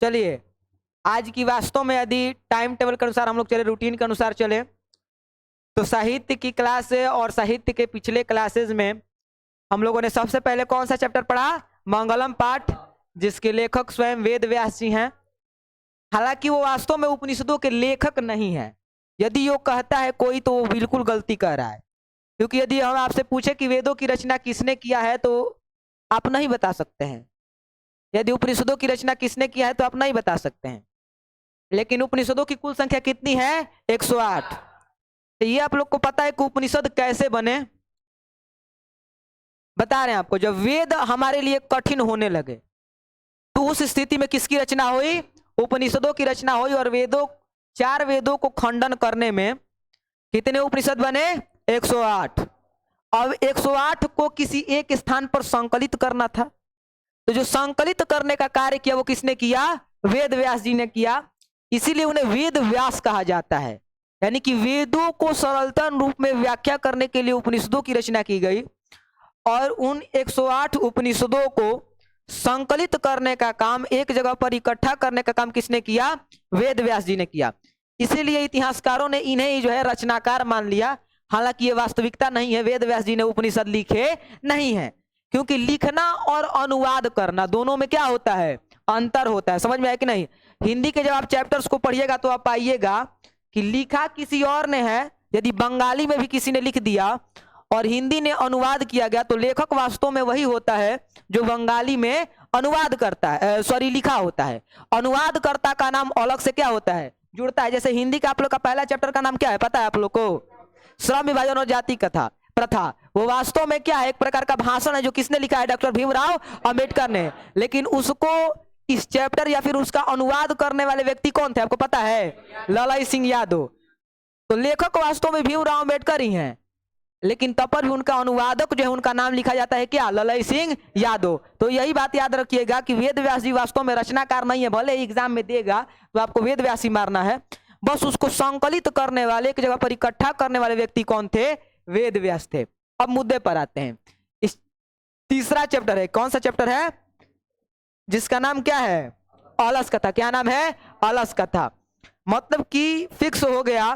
चलिए आज की वास्तव में यदि टाइम टेबल के अनुसार हम लोग चले, रूटीन के अनुसार चले, तो साहित्य की क्लास है और साहित्य के पिछले क्लासेस में हम लोगों ने सबसे पहले कौन सा चैप्टर पढ़ा? मंगलम पाठ, जिसके लेखक स्वयं वेद व्यास जी हैं। हालांकि वो वास्तव में उपनिषदों के लेखक नहीं है। यदि वो कहता है कोई तो वो बिल्कुल गलती कर रहा है, क्योंकि यदि हम आपसे पूछे कि वेदों की रचना किसने किया है तो आप नहीं बता सकते हैं। यदि उपनिषदों की रचना किसने किया है तो आप नहीं बता सकते हैं। लेकिन उपनिषदों की कुल संख्या कितनी है? 108। तो ये आप लोग को पता है कि उपनिषद कैसे बने? बता रहे हैं आपको। जब वेद हमारे लिए कठिन होने लगे तो उस स्थिति में किसकी रचना हुई? उपनिषदों की रचना हुई। और वेदों, 4 वेदों को खंडन करने में कितने उपनिषद बने? 108। अब 108 को किसी एक स्थान पर संकलित करना था, तो जो संकलित करने का कार्य किया वो किसने किया? वेद व्यास जी ने किया। इसीलिए उन्हें वेद व्यास कहा जाता है। यानी कि वेदों को सरलता रूप में व्याख्या करने के लिए उपनिषदों की रचना की गई और उन 108 उपनिषदों को संकलित करने का काम, एक जगह पर इकट्ठा करने का काम किसने किया? वेद व्यास जी ने किया। इसीलिए इतिहासकारों ने इन्हें ही जो है रचनाकार मान लिया। हालांकि ये वास्तविकता नहीं है, वेद व्यास जी ने उपनिषद लिखे नहीं है, क्योंकि लिखना और अनुवाद करना दोनों में क्या होता है? अंतर होता है। समझ में आया कि नहीं? हिंदी के जब आप चैप्टर्स को पढ़िएगा तो आप पाइएगा कि लिखा किसी और ने है। यदि बंगाली में भी किसी ने लिख दिया और हिंदी ने अनुवाद किया गया तो लेखक वास्तव में वही होता है जो बंगाली में अनुवाद करता है, सॉरी लिखा होता है। अनुवादकर्ता का नाम अलग से क्या होता है? जुड़ता है। जैसे हिंदी का आप लोग का पहला चैप्टर का नाम क्या है पता है आप लोग को? श्रम विभाजन और जाति कथा प्रथा। वो वास्तव में क्या है? एक प्रकार का भाषण है जो किसने लिखा है? डॉक्टर भीमराव अंबेडकर ने। लेकिन उसको इस चैप्टर या फिर उसका अनुवाद करने वाले व्यक्ति कौन थे आपको पता है? ललाई सिंह यादव। तो लेखक वास्तव में भीमराव अंबेडकर ही हैं, लेकिन तब पर भी उनका अनुवादक जो है उनका नाम लिखा जाता है क्या? ललाई सिंह यादव। तो यही बात याद रखिएगा कि वेद व्यास जी वास्तव में रचनाकार नहीं है। भले ही एग्जाम में देगा तो आपको वेद व्यास ही मारना है, बस उसको संकलित करने वाले, एक जगह पर इकट्ठा करने वाले व्यक्ति कौन थे? वेद व्यास थे। अब मुद्दे पर आते हैं। इस तीसरा चैप्टर है, कौन सा चैप्टर है? जिसका नाम क्या है? अलस कथा। क्या नाम है? अलस कथा। मतलब कि फिक्स हो गया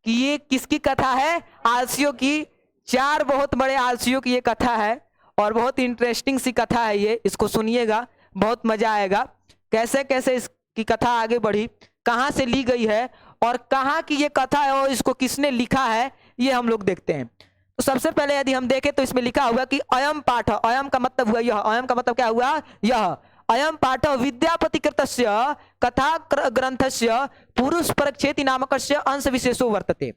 कि ये किसकी कथा है? आलसियों की। 4 बहुत बड़े आलसियों की ये कथा है और बहुत इंटरेस्टिंग सी कथा है ये। इसको सुनिएगा, बहुत मजा आएगा। कैसे कैसे इसकी कथा आगे बढ़ी, कहाँ से ली गई है और कहाँ की ये कथा है और इसको किसने लिखा है, ये हम लोग देखते हैं। तो सबसे पहले यदि हम देखें तो इसमें लिखा हुआ कि अयम पाठ, अयम का मतलब हुआ यह, अयम का मतलब क्या हुआ? यह। अयम पाठ विद्यापति कृतस्य कथा ग्रंथस्य पुरुष परक्षेति नामकस्य अंश विशेषो वर्तते।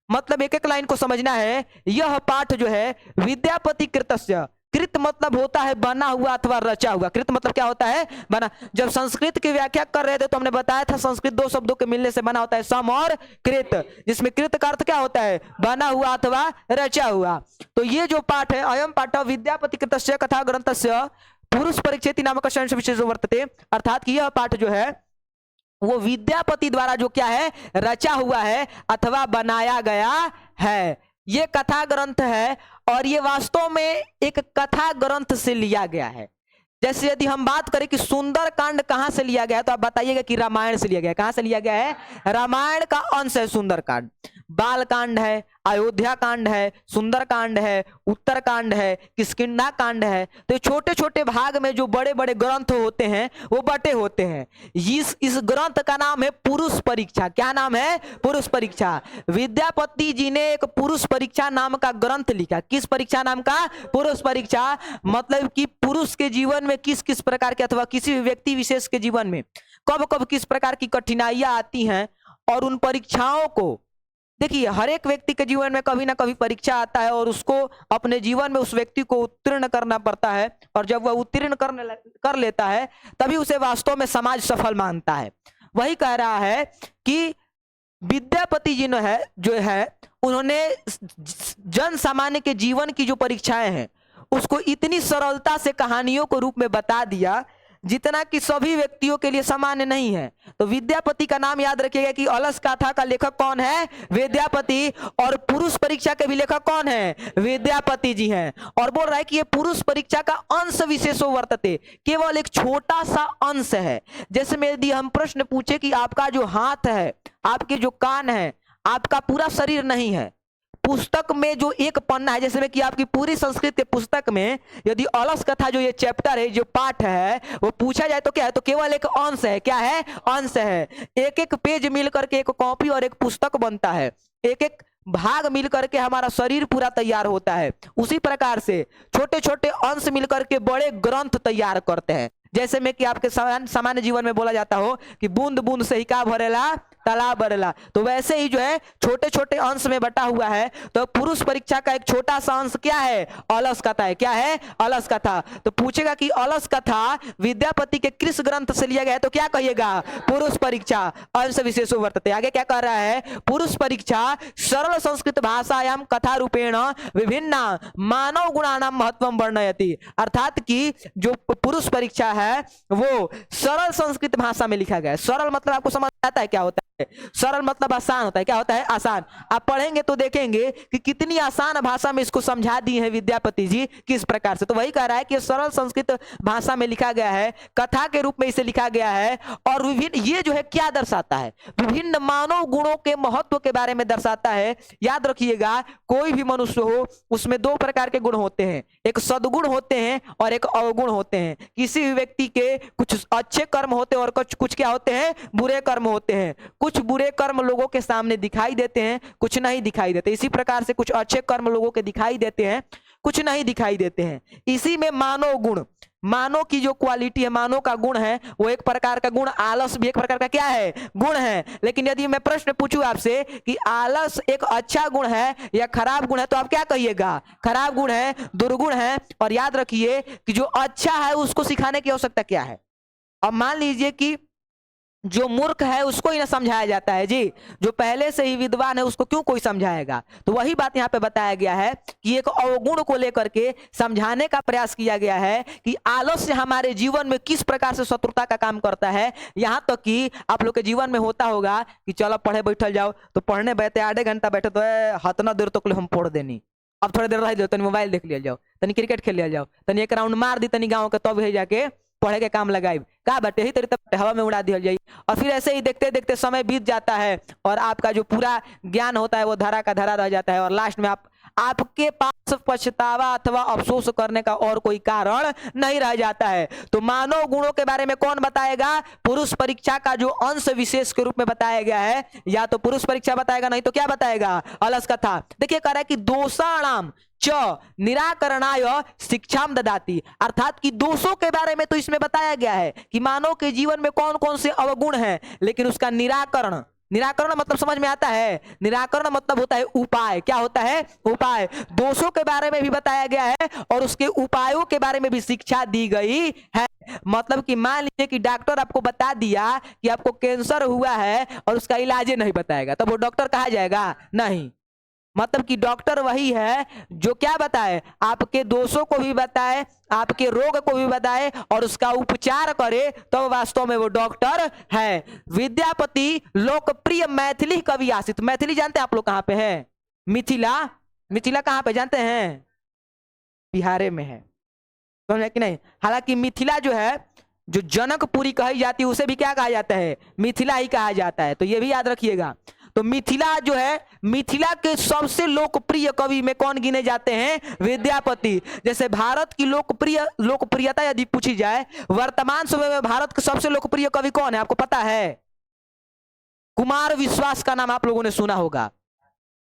मतलब एक एक लाइन को समझना है। यह पाठ जो है विद्यापति कृतस्य, कृत मतलब होता है बना हुआ अथवा रचा हुआ। कृत मतलब क्या होता है? बना। जब संस्कृत की व्याख्या कर रहे थे तो हमने बताया था संस्कृत 2 शब्दों के मिलने से बना होता है, सम और कृत, जिसमें कृत का अर्थ क्या होता है? बना हुआ अथवा रचा हुआ। तो ये जो पाठ है अयम पाठ विद्यापति कृतस्य कथा ग्रंथस्य पुरुष परिच्छेति नामक अंश विशेष वर्तते, अर्थात कि यह पाठ जो है वो विद्यापति द्वारा जो क्या है? रचा हुआ है अथवा बनाया गया है। ये कथा ग्रंथ है और ये वास्तव में एक कथा ग्रंथ से लिया गया है। जैसे यदि हम बात करें कि सुंदर कांड कहां से लिया गया है तो आप बताइएगा कि रामायण से लिया गया है। कहां से लिया गया है? रामायण का अंश है सुंदर कांड। बाल कांड है, अयोध्या कांड है, सुंदर कांड है, उत्तर कांड है, किष्किंधा कांड है। तो छोटे छोटे भाग में जो बड़े बड़े ग्रंथ होते हैं वो बटे होते हैं। इस ग्रंथ का नाम है पुरुष परीक्षा। क्या नाम है? पुरुष परीक्षा। विद्यापति जी ने एक पुरुष परीक्षा नाम का ग्रंथ लिखा। किस परीक्षा नाम का? पुरुष परीक्षा। मतलब कि पुरुष के जीवन में किस किस प्रकार के अथवा किसी व्यक्ति विशेष के जीवन में कब कब किस प्रकार की कठिनाइयां आती हैं और उन परीक्षाओं को, देखिए हर एक व्यक्ति के जीवन में कभी ना कभी परीक्षा आता है और उसको अपने जीवन में उस व्यक्ति को उत्तीर्ण करना पड़ता है। और जब वह उत्तीर्ण कर लेता है तभी उसे वास्तव में समाज सफल मानता है। वही कह रहा है कि विद्यापति जी ने जो है उन्होंने जन सामान्य के जीवन की जो परीक्षाएं हैं उसको इतनी सरलता से कहानियों के रूप में बता दिया जितना कि सभी व्यक्तियों के लिए सामान्य नहीं है। तो विद्यापति का नाम याद रखिएगा कि अलस गाथा का लेखक कौन है? विद्यापति। और पुरुष परीक्षा के भी लेखक कौन है? विद्यापति जी हैं। और बोल रहा है कि ये पुरुष परीक्षा का अंश विशेषो वर्तते, केवल एक छोटा सा अंश है। जैसे में यदि हम प्रश्न पूछे कि आपका जो हाथ है, आपके जो कान है, आपका पूरा शरीर नहीं है। पुस्तक में जो एक पन्ना है, जैसे में कि आपकी पूरी संस्कृत के पुस्तक में यदि अलस कथा जो ये चैप्टर है, जो पाठ है, वो पूछा जाए तो क्या है? तो केवल एक अंश है। क्या है? अंश है। एक एक पेज मिल करके एक कॉपी और एक पुस्तक बनता है। एक एक भाग मिल करके हमारा शरीर पूरा तैयार होता है। उसी प्रकार से छोटे छोटे अंश मिल करके बड़े ग्रंथ तैयार करते हैं। जैसे में कि आपके सामान्य जीवन में बोला जाता हो कि बूंद बूंद से ही का भरेला, तालाब भरेला। तो वैसे ही जो है छोटे छोटे अंश में बटा हुआ है। तो पुरुष परीक्षा का एक छोटा सा अंश क्या है? अलस कथा है। क्या है? अलस कथा। तो पूछेगा कि अलस कथा विद्यापति के किस ग्रंथ से लिया गया है? तो क्या कहिएगा? पुरुष परीक्षा अंश विशेषो वर्तते। आगे क्या कर रहा है? पुरुष परीक्षा सरल संस्कृत भाषायाम कथा रूपेण विभिन्न मानव गुणानाम महत्वम वर्णयति। अर्थात कि जो पुरुष परीक्षा है वो सरल संस्कृत भाषा में लिखा गया है। सरल मतलब आपको समझ आता है क्या होता है? सरल मतलब आसान होता है। क्या होता है? आसान। आप पढ़ेंगे तो देखेंगे कि कितनी आसान भाषा में इसको समझा दी है विद्यापति जी, किस प्रकार से। तो वही कह रहा है कि सरल संस्कृत भाषा में लिखा गया है, कथा के रूप में इसे लिखा गया है। और विभिन्न, ये जो है क्या दर्शाता है? विभिन्न मानव गुणों के महत्व के बारे में दर्शाता है। याद रखिएगा, कोई भी मनुष्य हो उसमें दो प्रकार के गुण होते हैं, एक सद्गुण होते हैं और एक अवगुण होते हैं। किसी भी व्यक्ति के कुछ अच्छे कर्म होते हैं और कुछ क्या होते हैं? बुरे कर्म होते हैं। कुछ बुरे कर्म लोगों के सामने दिखाई देते हैं, कुछ नहीं दिखाई देते। इसी प्रकार से कुछ अच्छे कर्म लोगों के दिखाई देते हैं, कुछ नहीं दिखाई देते हैं। इसी में मानव गुण, मानव की जो क्वालिटी है, मानव का गुण है, वो एक प्रकार का गुण, आलस भी एक प्रकार का क्या है? गुण है। लेकिन यदि मैं प्रश्न पूछूं आपसे कि आलस एक अच्छा गुण है या खराब गुण है, तो आप क्या कहिएगा? खराब गुण है, दुर्गुण है। और याद रखिए कि जो अच्छा है उसको सिखाने की आवश्यकता क्या है? अब मान लीजिए कि जो मूर्ख है उसको ही ना समझाया जाता है जी, जो पहले से ही विद्वान है उसको क्यों कोई समझाएगा? तो वही बात यहाँ पे बताया गया है कि एक अवगुण को लेकर के समझाने का प्रयास किया गया है कि आलस्य हमारे जीवन में किस प्रकार से शत्रुता का काम करता है। यहाँ तक कि आप लोग के जीवन में होता होगा कि चलो पढ़े बैठल जाओ, तो पढ़ने बैठे आधे घंटा बैठे तो हतना देर तक हम पढ़ देनी, अब थोड़ी देर रह जाओ, तनी मोबाइल देख लिया जाओ, तनी क्रिकेट खेल लिया जाओ, तनी एक राउंड मार दी तनी गाँव के, तब है जाके पढ़े के काम लगाई। का बटे ही तेरी तब हवा में उड़ा दिया जाए। और फिर ऐसे ही देखते देखते समय बीत जाता है और आपका जो पूरा ज्ञान होता है वो धरा का धरा रह जाता है। और लास्ट में आपके पास पछतावा अथवा अफसोस करने का और कोई कारण नहीं रह जाता है। तो मानव गुणों के बारे में कौन बताएगा? पुरुष परीक्षा का जो अंश विशेष के रूप में बताया गया है, या तो पुरुष परीक्षा बताएगा, नहीं तो क्या बताएगा? अलस कथा। देखिए कह रहा है कि दोषाणाम च निराकरणाय शिक्षाम ददाति। अर्थात कि दोषों के बारे में तो इसमें बताया गया है कि मानव के जीवन में कौन कौन से अवगुण हैं, लेकिन उसका निराकरण, निराकरण मतलब समझ में आता है? निराकरण मतलब होता है उपाय। क्या होता है? उपाय। दोषों के बारे में भी बताया गया है और उसके उपायों के बारे में भी शिक्षा दी गई है। मतलब कि मान लीजिए कि डॉक्टर आपको बता दिया कि आपको कैंसर हुआ है और उसका इलाज नहीं बताएगा, तब वो डॉक्टर कहा जाएगा? नहीं। मतलब कि डॉक्टर वही है जो क्या बताए? आपके दोषों को भी बताए, आपके रोग को भी बताए और उसका उपचार करे, तो वास्तव में वो डॉक्टर है। विद्यापति लोकप्रिय मैथिली कवि आसित। मैथिली जानते हैं आप लोग कहाँ पे है? मिथिला। मिथिला कहाँ पे जानते हैं? बिहार में है, समझे कि नहीं? हालांकि मिथिला जो है, जो जनकपुरी कही जाती है, उसे भी क्या कहा जाता है? मिथिला ही कहा जाता है। तो ये भी याद रखिएगा। तो मिथिला जो है, मिथिला के सबसे लोकप्रिय कवि में कौन गिने जाते हैं? विद्यापति। जैसे भारत की लोकप्रियता यदि पूछी जाए, वर्तमान समय में भारत के सबसे लोकप्रिय कवि कौन है? आपको पता है? कुमार विश्वास का नाम आप लोगों ने सुना होगा।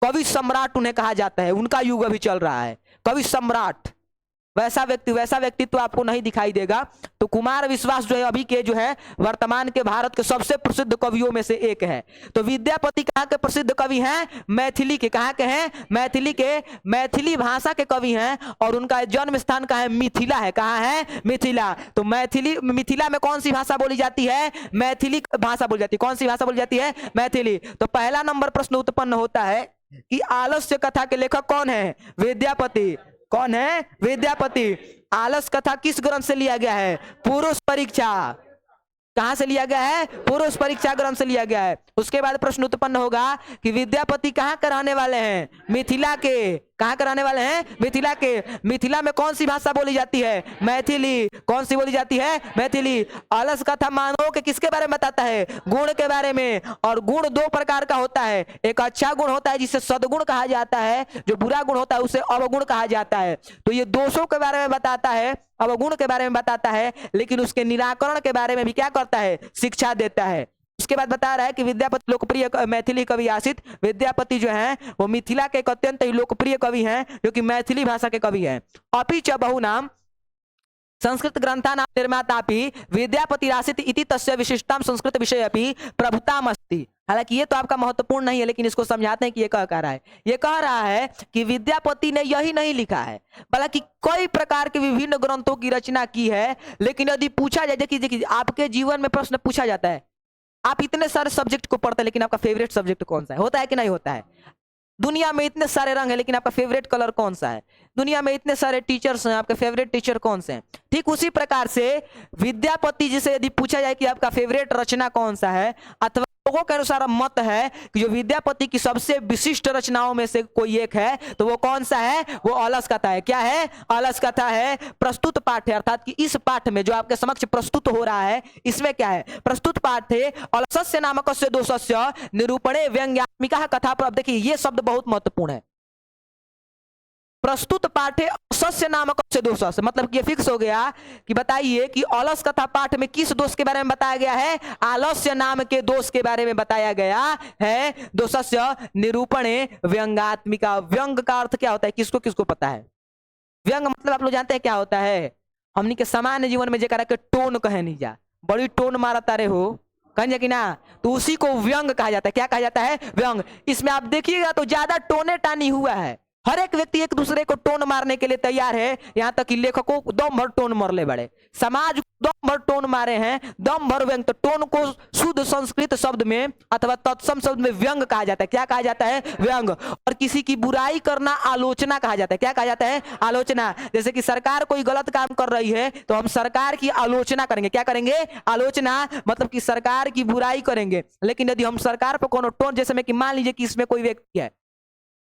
कवि सम्राट उन्हें कहा जाता है, उनका युग अभी चल रहा है, कवि सम्राट। वैसा व्यक्ति तो आपको नहीं दिखाई देगा। तो कुमार विश्वास जो है अभी के जो है वर्तमान के भारत के सबसे प्रसिद्ध कवियों में से एक है। तो विद्यापति कहाँ के प्रसिद्ध कवि हैं? मैथिली के। कहाँ के हैं? मैथिली के। मैथिली भाषा के कवि हैं और उनका जन्म स्थान कहाँ है? मिथिला है। कहाँ है? मिथिला। तो मिथिला में कौन सी भाषा बोली जाती है? मैथिली भाषा बोली जाती है। कौन सी भाषा बोली जाती है? मैथिली। तो पहला नंबर प्रश्न उत्पन्न होता है कि आलस्य कथा के लेखक कौन है? विद्यापति। कौन है? विद्यापति। आलस कथा किस ग्रंथ से लिया गया है? पुरुष परीक्षा। कहां से लिया गया है? पुरुष परीक्षा ग्रंथ से लिया गया है। उसके बाद प्रश्न उत्पन्न होगा कि विद्यापति कहां के रहने वाले हैं? मिथिला के। कहां के रहने वाले हैं? मिथिला के। मिथिला में कौन सी भाषा बोली जाती है? मैथिली। कौन सी बोली जाती है? मैथिली। अलस कथा मानव के किसके बारे में बताता है? गुण के बारे में। और गुण दो प्रकार का होता है, एक अच्छा गुण होता है जिसे सद्गुण कहा जाता है, जो बुरा गुण होता है उसे अवगुण कहा जाता है। तो ये दोषों के बारे में बताता है, अवगुण के बारे में बताता है, लेकिन उसके निराकरण के बारे में भी क्या करता है? शिक्षा देता है। उसके बाद बता रहा है कि विद्यापति लोकप्रिय मैथिली कवि आसित। विद्यापति जो है वो मिथिला के एक अत्यंत ही लोकप्रिय कवि हैं, जो कि मैथिली भाषा के कवि हैं। अपि च बहुनाम संस्कृत ग्रंथानां निर्मातापि विद्यापति आसित इति तस्य विशिष्टाम संस्कृत विषय अपि प्रभुताम अस्ति। हालांकि ये तो आपका महत्वपूर्ण नहीं है, लेकिन इसको समझाते हैं कि ये कह रहा है। ये कह रहा है कि विद्यापति ने यही नहीं लिखा है, बल्कि कई प्रकार के विभिन्न ग्रंथों की रचना की है। लेकिन यदि पूछा जाए, देखिए आपके जीवन में प्रश्न पूछा जाता है, आप इतने सारे सब्जेक्ट को पढ़ते हैं, लेकिन आपका फेवरेट सब्जेक्ट कौन सा है? होता है कि नहीं होता है? दुनिया में इतने सारे रंग है, लेकिन आपका फेवरेट कलर कौन सा है? दुनिया में इतने सारे टीचर्स हैं, आपके फेवरेट टीचर कौन से हैं? ठीक उसी प्रकार से विद्यापति जी से यदि पूछा जाए कि आपका फेवरेट रचना कौन सा है, अथवा लोगों के अनुसार मत है कि जो विद्यापति की सबसे विशिष्ट रचनाओं में से कोई एक है, तो वो कौन सा है? वो अलस कथा है। क्या है? अलस कथा है। प्रस्तुत पाठ है, अर्थात कि इस पाठ में जो आपके समक्ष प्रस्तुत हो रहा है, इसमें क्या है? प्रस्तुत पाठ है अलसस्य नामकस्य दोषस्य निरूपणे व्यंग्यात्मिका कथा। पर अब देखिए ये शब्द बहुत महत्वपूर्ण है। प्रस्तुत पाठ है सस्य नामक से दोष से, मतलब कि फिक्स हो गया कि बताइए कि अलस कथा पाठ में किस दोष के बारे में बताया गया है? आलस्य नाम के दोष के बारे में बताया गया है। दोषस्य निरूपणे व्यंगात्मिका। व्यंग का अर्थ क्या होता है? किसको किसको पता है? व्यंग मतलब आप लोग जानते हैं क्या होता है? हमनी के सामान्य जीवन में जेकरा के टोन कहे नहीं जा, बड़ी टोन मारा तारे हो कहें कि ना, तो उसी को व्यंग कहा जाता है। क्या कहा जाता है? व्यंग। इसमें आप देखिएगा तो ज्यादा टोने टानी हुआ है। हर एक व्यक्ति एक दूसरे को टोन मारने के लिए तैयार है, यहां तक कि लेखकों को दम भर टोन मरले बड़े, समाज को दम भर टोन मारे हैं, दम भर व्यंग। तो टोन को शुद्ध संस्कृत शब्द में अथवा तत्सम शब्द में व्यंग कहा जाता है। क्या कहा जाता है? व्यंग। और किसी की बुराई करना आलोचना कहा जाता है। क्या कहा जाता है? आलोचना। जैसे कि सरकार कोई गलत काम कर रही है तो हम सरकार की आलोचना करेंगे। क्या करेंगे? आलोचना, मतलब कि सरकार की बुराई करेंगे। लेकिन यदि हम सरकार पर कोनो टोन, जैसे में कि मान लीजिए कि इसमें कोई व्यक्ति है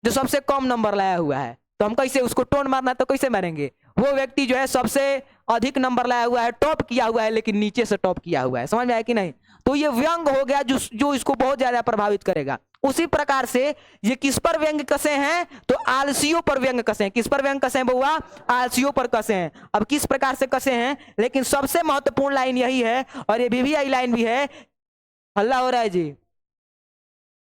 जो सबसे कम नंबर लाया हुआ है, तो हम कैसे उसको टोन मारना है तो कैसे मारेंगे? वो व्यक्ति जो है सबसे अधिक नंबर लाया हुआ है, टॉप किया हुआ है, लेकिन नीचे से टॉप किया हुआ है। समझ में आया कि नहीं? तो ये व्यंग हो गया जो इसको बहुत ज्यादा प्रभावित करेगा। उसी प्रकार से ये किस पर व्यंग कसे हैं? तो आलसियों पर व्यंग कसे हैं। किस पर व्यंग कसे हैं बउआ? आलसियों पर कसे हैं। अब किस प्रकार से कसे हैं, लेकिन सबसे महत्वपूर्ण लाइन यही है, और ये VVI लाइन भी है। हल्ला हो रहा है जी,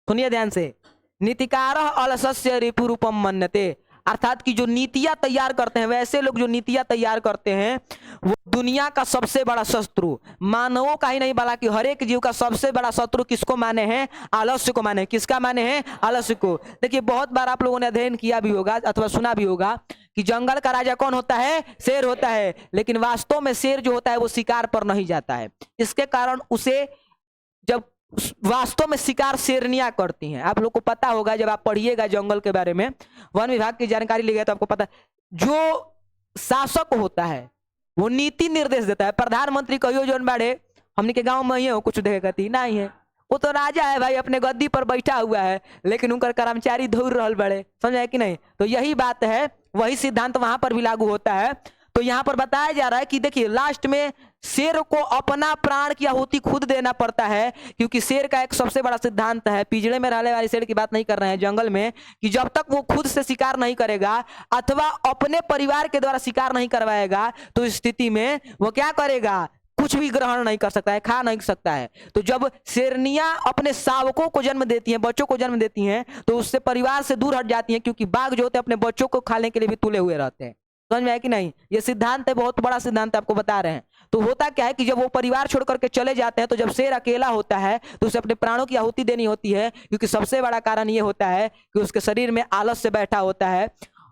सुनिए ध्यान से। नीतिकार अलसस्य रिपुरूपम मन्यते, अर्थात कि जो नीतियां तैयार करते हैं, वैसे लोग जो नीतियां तैयार करते हैं वो दुनिया का सबसे बड़ा शत्रु, मानवों का ही नहीं बल्कि हर एक जीव का सबसे बड़ा शत्रु किसको माने हैं? आलस्य को माने। किसका माने हैं? आलस्य को। देखिए बहुत बार आप लोगों ने अध्ययन किया भी होगा अथवा सुना भी होगा कि जंगल का राजा कौन होता है? शेर होता है। लेकिन वास्तव में शेर जो होता है वो शिकार पर नहीं जाता है। इसके कारण उसे जब वास्तव में शिकार शेरनियां करती हैं। आप लोग को पता होगा, जब आप पढ़िएगा जंगल के बारे में, वन विभाग की जानकारी लेगा तो आपको पता, जो शासक होता है वो नीति निर्देश देता है। प्रधानमंत्री कहियो जौन बाड़े हमने के गांव में ही हो, कुछ देखेगती नहीं है, वो तो राजा है भाई, अपने गद्दी पर बैठा हुआ है, लेकिन उनका कर्मचारी दौड़ रहल बड़े। समझ आए कि नहीं? तो यही बात है, वही सिद्धांत वहां पर भी लागू होता है। तो यहां पर बताया जा रहा है कि देखिए लास्ट में शेर को अपना प्राण की आहुति खुद देना पड़ता है, क्योंकि शेर का एक सबसे बड़ा सिद्धांत है, पिंजड़े में रहने वाले शेर की बात नहीं कर रहे हैं, जंगल में, कि जब तक वो खुद से शिकार नहीं करेगा अथवा अपने परिवार के द्वारा शिकार नहीं करवाएगा, तो इस स्थिति में वो क्या करेगा? कुछ भी ग्रहण नहीं कर सकता है, खा नहीं सकता है। तो जब शेरनियां अपने शावकों को जन्म देती हैं, बच्चों को जन्म देती हैं, तो उससे परिवार से दूर हट जाती हैं, क्योंकि बाघ जो होते हैं अपने बच्चों को खाने के लिए भी तुले हुए रहते हैं। समझ में आया कि नहीं? ये सिद्धांत है, बहुत बड़ा सिद्धांत आपको बता रहे हैं। तो होता क्या है कि जब वो परिवार छोड़ करके चले जाते हैं, तो जब शेर अकेला होता है तो उसे अपने प्राणों की आहुति देनी होती है, क्योंकि सबसे बड़ा कारण ये होता है कि उसके शरीर में आलस से बैठा होता है,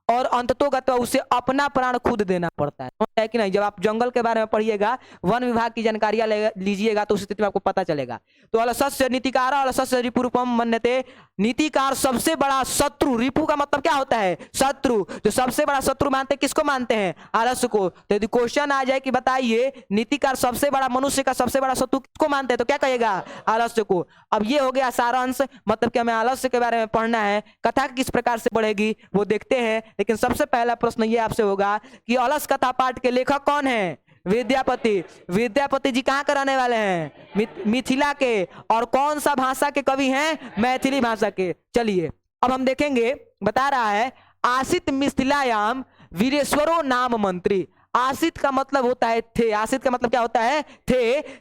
और अंततोगत उसे अपना प्राण खुद देना पड़ता है। है कि नहीं। जब आप जंगल के बारे में पढ़िएगा, वन विभाग की जानकारियां लीजिएगा तो उस स्थिति में आपको पता चलेगा। तो अलसस्य नीतिकार, अलसस्य रिपुरूपम मन्यते, नीतिकार सबसे बड़ा शत्रु, रिपु का मतलब क्या होता है, शत्रु, जो सबसे बड़ा शत्रु मानते हैं, किसको मानते हैं, आलस्य को। तो यदि क्वेश्चन आ जाए कि बताइए नीतिकार सबसे बड़ा, मनुष्य का सबसे बड़ा शत्रु किसको मानते हैं, तो क्या कहिएगा, आलस्य को। अब ये हो गया सारांश, मतलब कि हमें आलस्य के बारे में पढ़ना है, कथा किस प्रकार से बढ़ेगी वो देखते हैं। लेकिन सबसे पहला प्रश्न ये आपसे होगा कि अलस कथा पाठ के लेखक कौन है, विद्यापति। विद्यापति जी कहाँ के रहने वाले हैं, मिथिला के, और कौन सा भाषा के कवि हैं, मैथिली भाषा के। चलिए अब हम देखेंगे, बता रहा है आसित मिथिलायाम वीरेश्वरो नाम मंत्री। आसित का मतलब होता है थे, आसित का मतलब क्या होता है, थे।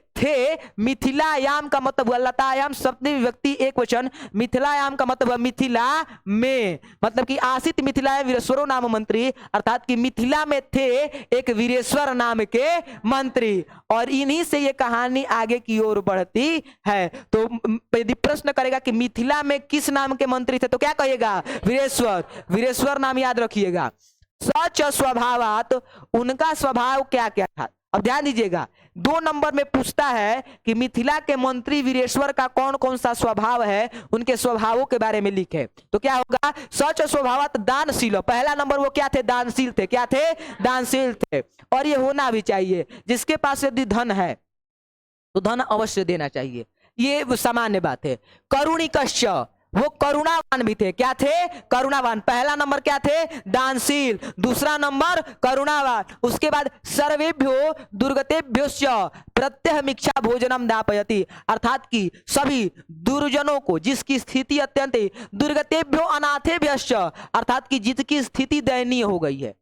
मिथिलायाम का मतलब हुआ लतायाम सप्तमी विभक्ति एक वचन, मिथिलायाम का मतलब हुआ मिथिला में, मतलब कि आसित मिथिलायाम वीरेश्वरो नाम मंत्री, अर्थात कि मिथिला में थे एक वीरेश्वर नाम के मंत्री, और इन्हीं से ये कहानी आगे की ओर बढ़ती है। तो यदि प्रश्न करेगा कि मिथिला में किस नाम के मंत्री थे, तो क्या कहिएगा, वीरेश्वर। वीरेश्वर नाम याद रखिएगा। सच स्वभावात, उनका स्वभाव क्या क्या था। अब ध्यान दीजिएगा, 2 नंबर में पूछता है कि मिथिला के मंत्री वीरेश्वर का कौन कौन सा स्वभाव है, उनके स्वभावों के बारे में लिखे। तो क्या होगा, सच स्वभावात दानशील, पहला नंबर वो क्या थे, दानशील थे। क्या थे, दानशील थे। और ये होना भी चाहिए, जिसके पास यदि धन है तो धन अवश्य देना चाहिए, ये सामान्य बात है। करुणिकश्च, वो करुणावान भी थे। क्या थे, करुणावान। पहला नंबर क्या थे, दानशील, दूसरा नंबर करुणावान। उसके बाद सर्वेभ्यो दुर्गतेभ्योश्च प्रत्यहमिच्छा भोजनम दापयति, अर्थात कि सभी दुर्जनों को, जिसकी स्थिति अत्यंत, दुर्गतेभ्यो अनाथेभ्यश्च, अर्थात कि जिसकी स्थिति दयनीय हो गई है।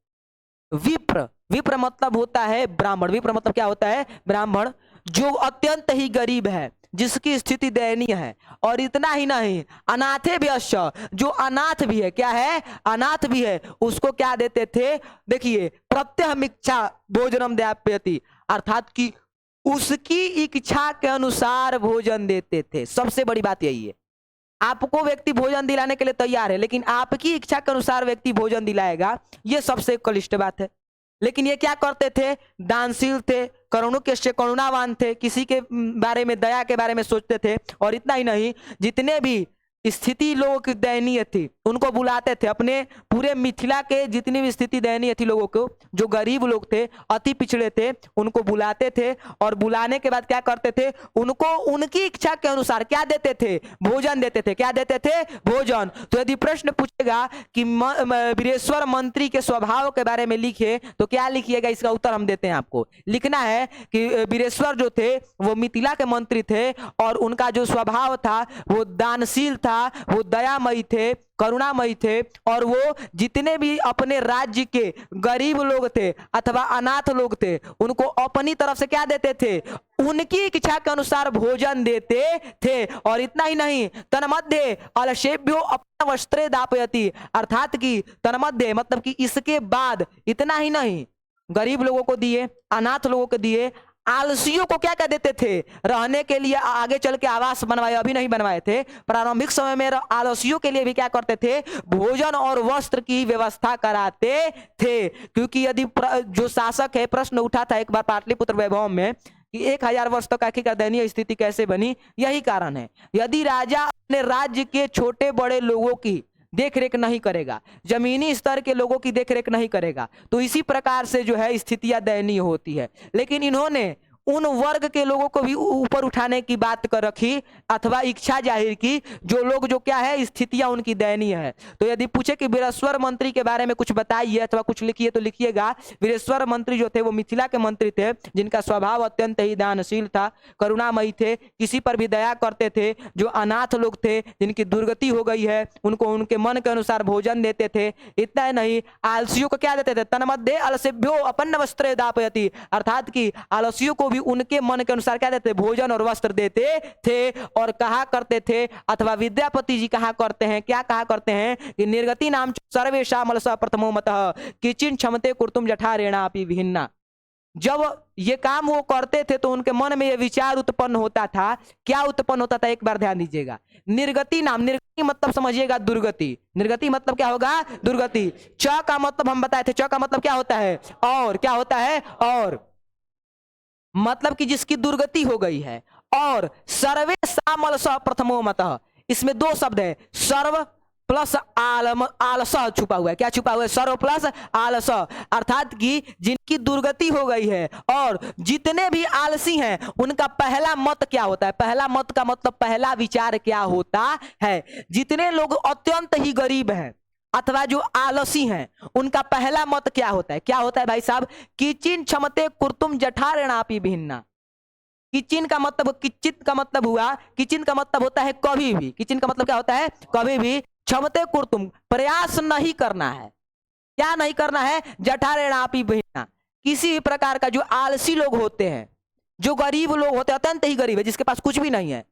विप्र, विप्र मतलब होता है ब्राह्मण, विप्र मतलब क्या होता है, ब्राह्मण, जो अत्यंत ही गरीब है, जिसकी स्थिति दयनीय है। और इतना ही नहीं, अनाथे व्यश्च, जो अनाथ भी है, क्या है, अनाथ भी है, उसको क्या देते थे, देखिए, प्रत्यहमिच्छा भोजनम दापयति, अर्थात कि उसकी इच्छा के अनुसार भोजन देते थे। सबसे बड़ी बात यही है, आपको व्यक्ति भोजन दिलाने के लिए तैयार है, लेकिन आपकी इच्छा के अनुसार व्यक्ति भोजन दिलाएगा, ये सबसे कनिष्ठ बात है। लेकिन ये क्या करते थे, दानशील थे, करुणावान थे, किसी के बारे में, दया के बारे में सोचते थे। और इतना ही नहीं, जितने भी स्थिति लोगों की दयनीय थी उनको बुलाते थे, अपने पूरे मिथिला के जितनी भी स्थिति दयनीय थी लोगों को, जो गरीब लोग थे, अति पिछड़े थे, उनको बुलाते थे। और बुलाने के बाद क्या करते थे, उनको उनकी इच्छा के अनुसार क्या देते थे, भोजन देते थे। क्या देते थे, भोजन। तो यदि प्रश्न पूछेगा कि वीरेश्वर मंत्री के स्वभाव के बारे में लिखे, तो क्या लिखिएगा, इसका उत्तर हम देते हैं आपको। लिखना है कि वीरेश्वर जो थे वो मिथिला के मंत्री थे, और उनका जो स्वभाव था वो दानशील था, वो दयामयी थे, करुणामयी थे, और वो जितने भी अपने राज्य के गरीब लोग थे अथवा अनाथ लोग थे, उनको अपनी तरफ से क्या देते थे, उनकी इच्छा के अनुसार भोजन देते थे। और इतना ही नहीं, तन्मध्ये अलसेभ्यो अपना वस्त्रे दापयति, अर्थात कि तन्मध्ये मतलब कि इसके बाद, इतना ही नहीं, गरीब लोगों को दिए, अनाथ लोगों को दिए, आलसियों को क्या कह देते थे, रहने के लिए आगे चल के आवास बनवाए, अभी नहीं बनवाए थे, प्रारंभिक समय में आलसियों के लिए भी क्या करते थे, भोजन और वस्त्र की व्यवस्था कराते थे। क्योंकि यदि जो शासक है, प्रश्न उठा था एक बार पाटलिपुत्र वैभव में कि 1000 वर्ष तक आखिरकार दयनीय स्थिति कैसे बनी, यही कारण है। यदि राजा अपने राज्य के छोटे बड़े लोगों की देखरेख नहीं करेगा, जमीनी स्तर के लोगों की देखरेख नहीं करेगा, तो इसी प्रकार से जो है स्थितियां दयनीय होती है। लेकिन इन्होंने उन वर्ग के लोगों को भी ऊपर उठाने की बात कर रखी, अथवा इच्छा जाहिर की, जो लोग जो क्या है, स्थितियां उनकी दयनीय है। तो यदि पूछे कि वीरेश्वर मंत्री के बारे में कुछ बताइए अथवा कुछ लिखिए, तो लिखिएगा, वीरेश्वर मंत्री जो थे वो मिथिला के मंत्री थे, जिनका स्वभाव अत्यंत ही दानशील था, करुणामयी थे, किसी पर भी दया करते थे, जो अनाथ लोग थे, जिनकी दुर्गति हो गई है, उनको उनके मन के अनुसार भोजन देते थे। इतना ही नहीं, आलसियों को क्या देते थे, तन्मध्ये अलसेभ्यो अपन्न वस्त्रे दापयति, अर्थात कि आलसियों को भी उनके मन के अनुसार क्या देते, भोजन और वस्त्र देते थे। और कहा करते थे, अथवा विद्यापति जी कहा करते हैं, क्या कहा करते हैं कि निर्गति नाम सर्वेषां अलसः प्रथमो मतः किंचिन क्षमते कुर्तुम जठारेणापि विहिन्ना। जब ये काम वो करते थे तो उनके मन में ये विचार उत्पन्न होता था। क्या उत्पन्न होता था, एक बार ध्यान दीजिएगा। निर्गति नाम, निर्गति मतलब समझिएगा दुर्गति। निर्गति मतलब क्या होगा, दुर्गति। च का मतलब हम बताए थे, च का मतलब क्या होता है, और। क्या होता है, और। मतलब कि जिसकी दुर्गति हो गई है। और सर्वे सामल स प्रथमो मतः, इसमें दो शब्द है, सर्व प्लस आलस छुपा हुआ है। क्या छुपा हुआ है, सर्व प्लस आलस, अर्थात कि जिनकी दुर्गति हो गई है और जितने भी आलसी हैं उनका पहला मत क्या होता है, पहला मत का मतलब पहला विचार क्या होता है। जितने लोग अत्यंत ही गरीब हैं अथवा जो आलसी हैं उनका पहला मत क्या होता है, क्या होता है भाई साहब, किचिन क्षमते कुर्तुम जठारेणापि भिन्ना। किचिन का मतलब, किचित का मतलब हुआ, किचिन का मतलब होता है कभी भी, किचिन का मतलब क्या होता है, कभी भी। क्षमते कुर्तुम, प्रयास नहीं करना है। क्या नहीं करना है, जठारेणापि भिन्ना, किसी भी प्रकार का। जो आलसी लोग होते हैं, जो गरीब लोग होते हैं, अत्यंत ही गरीब है, जिसके पास कुछ भी नहीं है,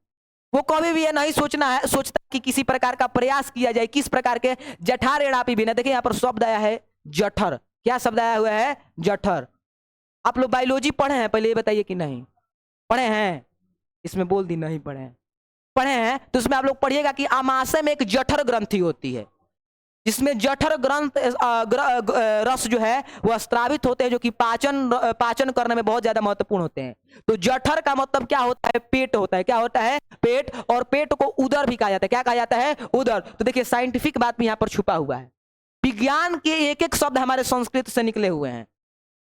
वो कभी भी ये नहीं सोचता कि किसी प्रकार का प्रयास किया जाए। किस प्रकार के, जठारेणापि भिन्ना। देखिए यहाँ पर शब्द आया है जठर। क्या शब्द आया हुआ है, जठर। आप लोग बायोलॉजी पढ़े हैं, पहले ये बताइए कि नहीं पढ़े हैं। इसमें बोल दी नहीं पढ़े हैं, पढ़े हैं तो उसमें आप लोग पढ़िएगा कि आमाशय में एक जठर ग्रंथि होती है, जिसमें जठर ग्रंथ रस जो है वह स्रावित होते हैं, जो कि पाचन करने में बहुत ज्यादा महत्वपूर्ण होते हैं। तो जठर का मतलब क्या होता है, पेट होता है। क्या होता है, पेट। और पेट को उदर भी कहा जाता है। क्या कहा जाता है, उदर। तो देखिए साइंटिफिक बात भी यहाँ पर छुपा हुआ है। विज्ञान के एक एक शब्द हमारे संस्कृत से निकले हुए हैं।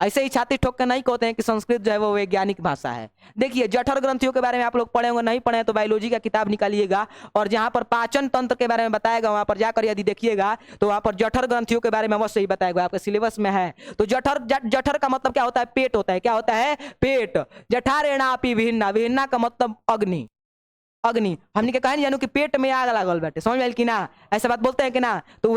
ऐसे ही छाती ठोक के नहीं कहते हैं कि संस्कृत जो है वो वैज्ञानिक भाषा है। देखिए जठर ग्रंथियों के बारे में आप लोग पढ़े होंगे, नहीं पढ़े तो बायोलॉजी का किताब निकालिएगा, और जहां पर पाचन तंत्र के बारे में बताएगा वहां पर जाकर यदि देखिएगा तो वहां पर जठर ग्रंथियों के बारे में अवश्य ही बताएगा, आपके सिलेबस में है। तो जठर का मतलब क्या होता है, पेट होता है। क्या होता है, पेट। जठारेणापि विहिन्ना, विहिन्ना का मतलब अग्नि। अग्नि हमने कहा नहीं जानू कि पेट में आग लागल बैठे, समझ में आयल कि ना, ऐसा बात बोलते हैं कि ना। तो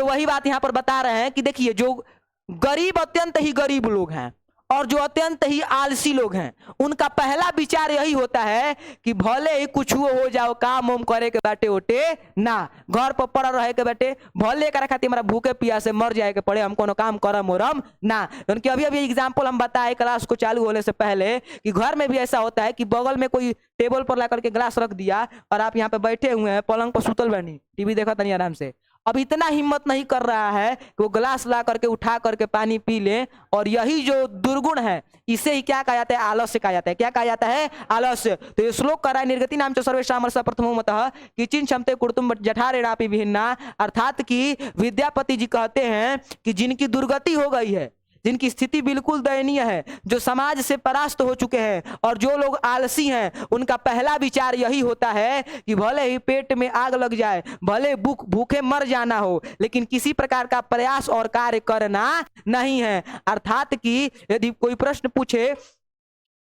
वही बात यहाँ पर बता रहे हैं कि देखिए जो गरीब, अत्यंत ही गरीब लोग हैं और जो अत्यंत ही आलसी लोग हैं, उनका पहला विचार यही होता है कि भले ही कुछ हो जाओ, काम उम करे के बैठे उठे ना, घर पर पड़ रहे के बैठे, भले करे खातिर हमारा भूखे पिया से मर जाए के पड़े, हम कोनो काम करम उरम ना। उनके अभी अभी एग्जाम्पल हम बताए क्लास को चालू होने से पहले कि घर में भी ऐसा होता है कि बगल में कोई टेबल पर ला करके ग्लास रख दिया और आप यहाँ पे बैठे हुए हैं, पलंग पर सुतल बनी, टीवी देखा तनी आराम से। अब इतना हिम्मत नहीं कर रहा है कि वो ग्लास ला करके उठा करके पानी पी ले, और यही जो दुर्गुण है इसे ही क्या कहा जाता है, आलस्य कहा जाता है। क्या कहा जाता है, आलस्य। तो ये श्लोक कर रहा है, निर्गति नाम च सर्वेषां प्रथमो मतः किंचिन क्षमते कुर्तुम जठारेणापि विहिन्ना, अर्थात कि विद्यापति जी कहते हैं कि जिनकी दुर्गति हो गई है, जिनकी स्थिति बिल्कुल दयनीय है, जो समाज से परास्त हो चुके हैं और जो लोग आलसी हैं, उनका पहला विचार यही होता है कि भले ही पेट में आग लग जाए, भले भूखे मर जाना हो, लेकिन किसी प्रकार का प्रयास और कार्य करना नहीं है। अर्थात कि यदि कोई प्रश्न पूछे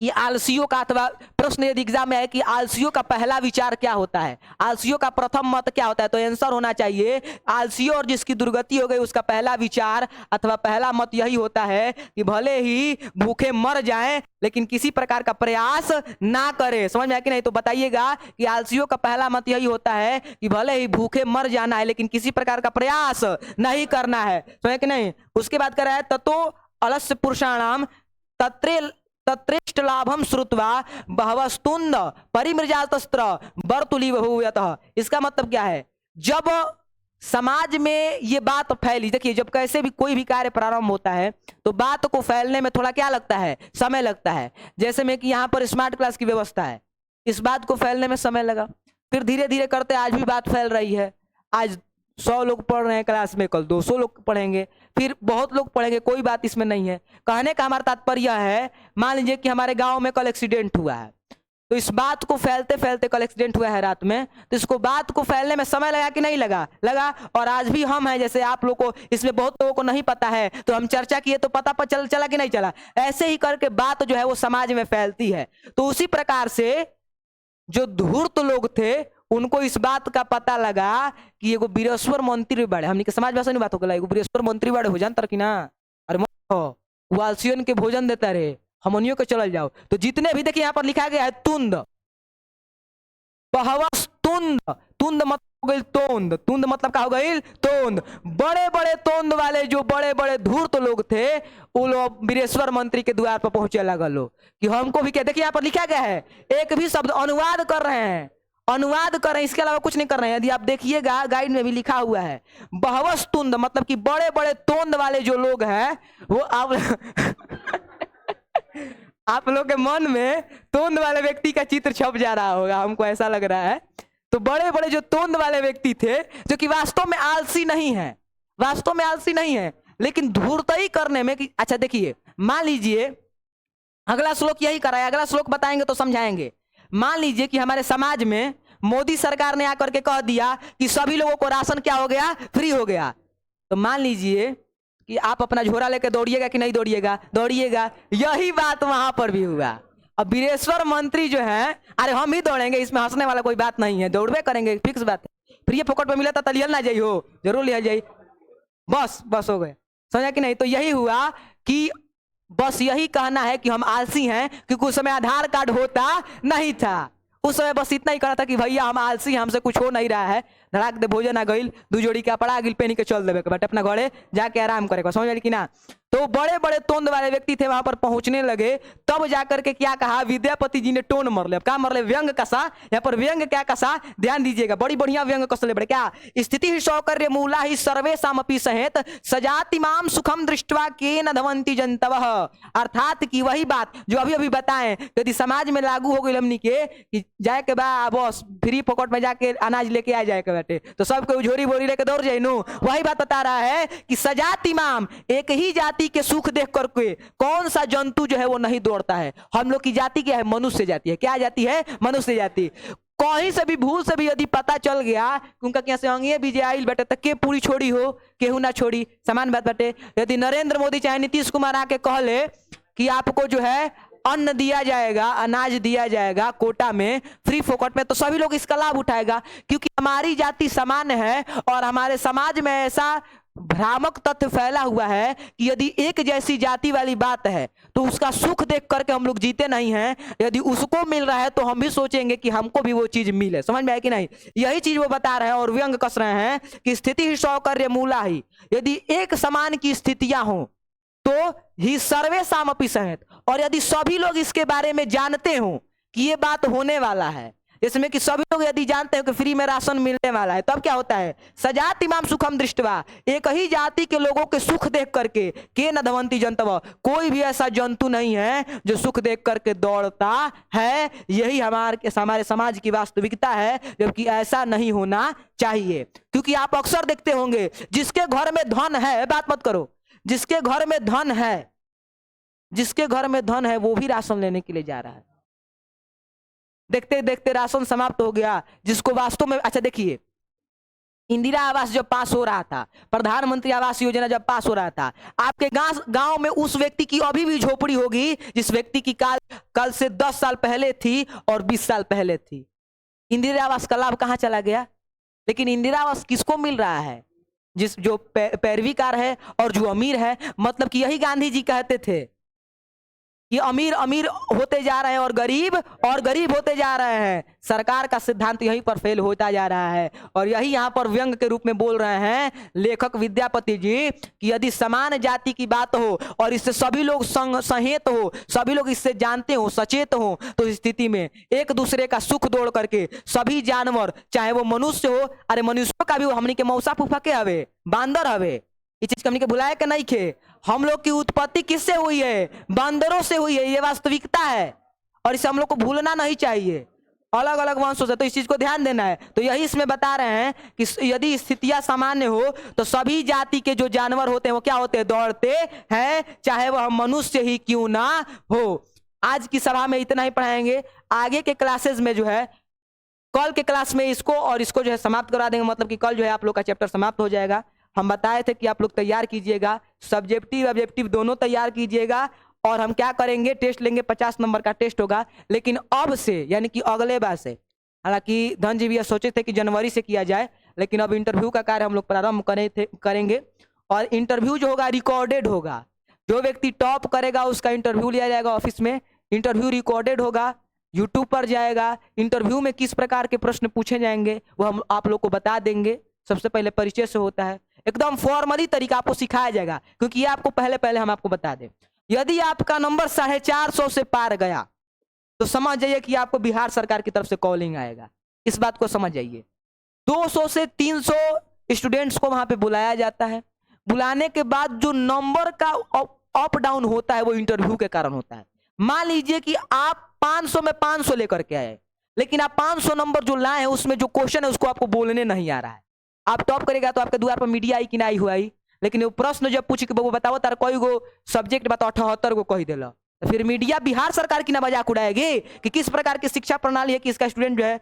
कि आलसियों का, अथवा प्रश्न यदि एग्जाम में है कि आलसियों का पहला विचार क्या होता है, आलसियों का प्रथम मत क्या होता है, तो आंसर होना चाहिए आलसियों और जिसकी दुर्गति हो गई उसका पहला विचार अथवा पहला मत यही होता है कि भले ही भूखे मर जाएं लेकिन किसी प्रकार का प्रयास ना करे। समझ में आया कि नहीं, तो बताइएगा कि आलसियों का पहला मत यही होता है कि भले ही भूखे मर जाना है लेकिन किसी प्रकार का प्रयास नहीं करना है। समझ कि नहीं। उसके बाद कह रहा है ततो अलस्य पुरुषाणाम तत्रेष्ट लाभम श्रुत्वा बहवस्तुंद परिमृजातस्त्र बर्तुली बहुयतः। इसका मतलब क्या है, जब समाज में ये बात फैली, देखिए जब कैसे भी कोई भी कार्य प्रारंभ होता है तो बात को फैलने में थोड़ा क्या लगता है, समय लगता है। जैसे में कि यहाँ पर स्मार्ट क्लास की व्यवस्था है, इस बात को फैलने में समय लगा, फिर धीरे धीरे करते आज भी बात फैल रही है। आज 100 लोग पढ़ रहे हैं क्लास में, कल 200 लोग पढ़ेंगे, फिर बहुत लोग पढ़ेंगे, कोई बात इसमें नहीं है। कहने का हमारा तात्पर्य है, मान लीजिए कि हमारे गांव में कल एक्सीडेंट हुआ है, तो इस बात को फैलते फैलते, कल एक्सीडेंट हुआ है रात में, तो इसको बात को फैलने में समय लगा कि नहीं लगा, लगा। और आज भी हम हैं, जैसे आप लोग को इसमें बहुत लोगों को नहीं पता है तो हम चर्चा किए तो पता पर चला कि नहीं चला। ऐसे ही करके बात जो है वो समाज में फैलती है। तो उसी प्रकार से जो धूर्त लोग थे उनको इस बात का पता लगा कि एगो बीरेश्वर मंत्री बड़े, हमने के समाज भाषा नहीं बात हो, एगो बीरेश्वर मंत्री बड़े भोजन तर की ना, अरे वालसियन के भोजन देता रहे, हमनियों के चल जाओ। तो जितने भी देखिए यहाँ पर लिखा गया है तुंद, बहवस तुंद, तुंद मतलब गई तोंद। तुंद मतलब क्या हो गई? तोंद। बड़े बड़े तोंद वाले जो बड़े बड़े धूर्त लोग थे, वो लोग वीरेश्वर मंत्री के द्वार पर पहुंचे लगा लो कि हमको भी क्या। देखिए यहाँ पर लिखा गया है, एक भी शब्द अनुवाद कर रहे हैं, अनुवाद कर रहे हैं, इसके अलावा कुछ नहीं कर रहे हैं। यदि आप देखिएगा गाइड में भी लिखा हुआ है बहवस तुंद, मतलब कि बड़े बड़े तोंद वाले जो लोग हैं वो आप आप लोग के मन में तोंद वाले व्यक्ति का चित्र छप जा रहा होगा, हमको ऐसा लग रहा है। तो बड़े बड़े जो तोंद वाले व्यक्ति थे, जो कि वास्तव में आलसी नहीं है, वास्तव में आलसी नहीं है, लेकिन धूर्तई करने में कि अच्छा देखिए, मान लीजिए अगला श्लोक यही कराया, अगला श्लोक बताएंगे तो समझाएंगे। मान लीजिए कि हमारे समाज में मोदी सरकार ने आकर के कह दिया कि सभी लोगों को राशन क्या हो गया? फ्री हो गया। तो मान लीजिए कि आप अपना झोरा लेकर दौड़िएगा कि नहीं दौड़िएगा? दौड़िएगा। यही बात वहां पर भी हुआ। अब वीरेश्वर मंत्री जो है, अरे हम ही दौड़ेंगे, इसमें हंसने वाला कोई बात नहीं है, दौड़बे करेंगे, फिक्स बात है। फ्री फोकट में मिला था लियल ना जाइए, हो जरूर लिया जाइए, बस बस हो गए, समझा कि नहीं? तो यही हुआ कि बस यही कहना है कि हम आलसी हैं, क्योंकि उस समय आधार कार्ड होता नहीं था। उस समय बस इतना ही कहना था कि भैया हम आलसी हैं, हमसे कुछ हो नहीं रहा है, धड़ाक दे भोजन आ गई, दू जोड़ी कपड़ा गिल पहन के चल देवे बट अपना घरे जाके आराम करेगा, समझ रही कि ना? तो बड़े बड़े तोंद वाले व्यक्ति थे, वहां पर पहुंचने लगे, तब जाकर के क्या कहा विद्यापति जी ने? टोन मर ले। क्या मर ले? व्यंग कसा। यहाँ पर व्यंग क्या कसा, ध्यान दीजिएगा, बड़ी बढ़िया व्यंग कस ले बड़े। क्या? स्थिति ही सौकर्य मूला ही सर्वे सामपि सहेत सजाति माम सुखम दृष्टवा के न धवंती जनतवः। अर्थात कि वही बात जो अभी अभी बताएं, यदि समाज में लागू हो गई हमनी के कि जाए के बा बस फ्री पॉकेट में जाके अनाज लेके आ जाए के बैठे, तो सबको झोरी बोरी लेके दौड़ जाए नु। वही बात बता रहा है कि सजाति माम, एक ही जाति के सुख देख करके कौन सा जंतु जो है वो नहीं दौड़ता है। हम लोग की जाति क्या है? मनुष्य जाति है। क्या जाति है? मनुष्य जाति। कहीं से भी भूल से भी यदि पता चल गया उनका क्या से अंगिए बीजे आइल बेटे, तक के पूरी छोड़ी हो, केहू ना छोड़ी, समान बात बाटे। यदि नरेंद्र मोदी चाहे नीतीश कुमार आके कहले कि आपको जो है अन्न दिया जाएगा, अनाज दिया जाएगा कोटा में, फ्री फोकट में, तो सभी लोग इसका लाभ उठाएगा, क्योंकि हमारी जाति समान है। और हमारे समाज में ऐसा भ्रामक तथ्य फैला हुआ है कि यदि एक जैसी जाति वाली बात है तो उसका सुख देख करके हम लोग जीते नहीं हैं। यदि उसको मिल रहा है तो हम भी सोचेंगे कि हमको भी वो चीज मिले, समझ में आया कि नहीं? यही चीज वो बता रहे हैं और व्यंग कस रहे हैं कि स्थिति ही सौकर्य मूला ही, यदि एक समान की स्थितियां हो तो ही सर्वे सामपि सहेत, और यदि सभी लोग इसके बारे में जानते हो कि ये बात होने वाला है, इसमें कि सभी लोग यदि जानते हो कि फ्री में राशन मिलने वाला है, तब क्या होता है? सजाति माम सुखम दृष्टवा, एक ही जाति के लोगों के सुख देख करके के न धवंती जनतव, कोई भी ऐसा जंतु नहीं है जो सुख देख करके दौड़ता है। यही हमारे समाज की वास्तविकता है, जबकि ऐसा नहीं होना चाहिए। क्योंकि आप अक्सर देखते होंगे जिसके घर में धन है, बात मत करो, जिसके घर में धन है, जिसके घर में धन है वो भी राशन लेने के लिए जा रहा है। देखते देखते राशन समाप्त हो गया, जिसको वास्तव में, अच्छा देखिए, इंदिरा आवास जब पास हो रहा था, प्रधानमंत्री आवास योजना जब पास हो रहा था, आपके गांव में उस व्यक्ति की अभी भी झोपड़ी होगी जिस व्यक्ति की कल से 10 साल पहले थी और 20 साल पहले थी। इंदिरा आवास का लाभ कहां चला गया? लेकिन इंदिरा आवास किसको मिल रहा है? जिस जो पैरवीकार है और जो अमीर है। मतलब कि यही गांधी जी कहते थे कि अमीर अमीर होते जा रहे हैं और गरीब होते जा रहे हैं। सरकार का सिद्धांत यहीं पर फेल होता जा रहा है, और यही यहाँ पर व्यंग के रूप में बोल रहे हैं लेखक विद्यापति जी कि यदि समान जाति की बात हो और इससे सभी लोग सहेत हो, सभी लोग इससे जानते हो, सचेत हो, तो इस स्थिति में एक दूसरे का सुख दौड़ करके सभी जानवर, चाहे वो मनुष्य हो, अरे मनुष्यों का भी हमनी के मौसा फूफा के हवे, बांदर हवे, ये चीज हमनी के भुलाए के नहीं खे। हम लोग की उत्पत्ति किससे हुई है? बांदरों से हुई है, ये वास्तविकता है, और इसे हम लोग को भूलना नहीं चाहिए। अलग अलग वंशों से, तो इस चीज को ध्यान देना है। तो यही इसमें बता रहे हैं कि यदि स्थितियां सामान्य हो तो सभी जाति के जो जानवर होते हैं वो क्या होते हैं? दौड़ते हैं, चाहे वह मनुष्य ही क्यों ना हो। आज की सभा में इतना ही पढ़ाएंगे। आगे के क्लासेस में जो है, कल के क्लास में इसको और इसको जो है समाप्त करा देंगे। मतलब कि कल जो है आप लोग का चैप्टर समाप्त हो जाएगा। हम बताए थे कि आप लोग तैयार कीजिएगा, सब्जेक्टिव ऑब्जेक्टिव दोनों तैयार कीजिएगा, और हम क्या करेंगे, टेस्ट लेंगे, 50 नंबर का टेस्ट होगा। लेकिन अब से, यानी कि अगले बार से, हालांकि धन जी भैया सोचे थे कि जनवरी से किया जाए, लेकिन अब इंटरव्यू का कार्य हम लोग प्रारंभ करेंगे, और इंटरव्यू जो होगा रिकॉर्डेड होगा। जो व्यक्ति टॉप करेगा उसका इंटरव्यू लिया जाएगा ऑफिस में, इंटरव्यू रिकॉर्डेड होगा। यूट्यूब पर जाएगा, इंटरव्यू में किस प्रकार के प्रश्न पूछे जाएंगे वो हम आप लोग को बता देंगे। सबसे पहले परिचय से होता है, एकदम फॉर्मली तरीका आपको सिखाया जाएगा, क्योंकि ये आपको पहले हम आपको बता दें। यदि आपका नंबर 450 से पार गया तो समझ जाइए कि आपको बिहार सरकार की तरफ से कॉलिंग आएगा, इस बात को समझ जाइए। 200 से 300 स्टूडेंट्स को वहां पे बुलाया जाता है। बुलाने के बाद जो नंबर का अप डाउन होता है वो इंटरव्यू के कारण होता है। मान लीजिए कि आप 500 में 500 लेकर के आए, लेकिन आप 500 नंबर जो लाए हैं उसमें जो क्वेश्चन है उसको आपको बोलने नहीं आ रहा है। आप टॉप करेगा तो आपके द्वार पर मीडिया आई कि नहीं हुआ ही, लेकिन वो प्रश्न जब पूछ के वो बताओ तार कोई गो सब्जेक्ट बताओ 78 को कही दिला, तो फिर मीडिया बिहार सरकार की ना मजाक उड़ाएगी कि किस प्रकार की शिक्षा प्रणाली है कि इसका स्टूडेंट जो है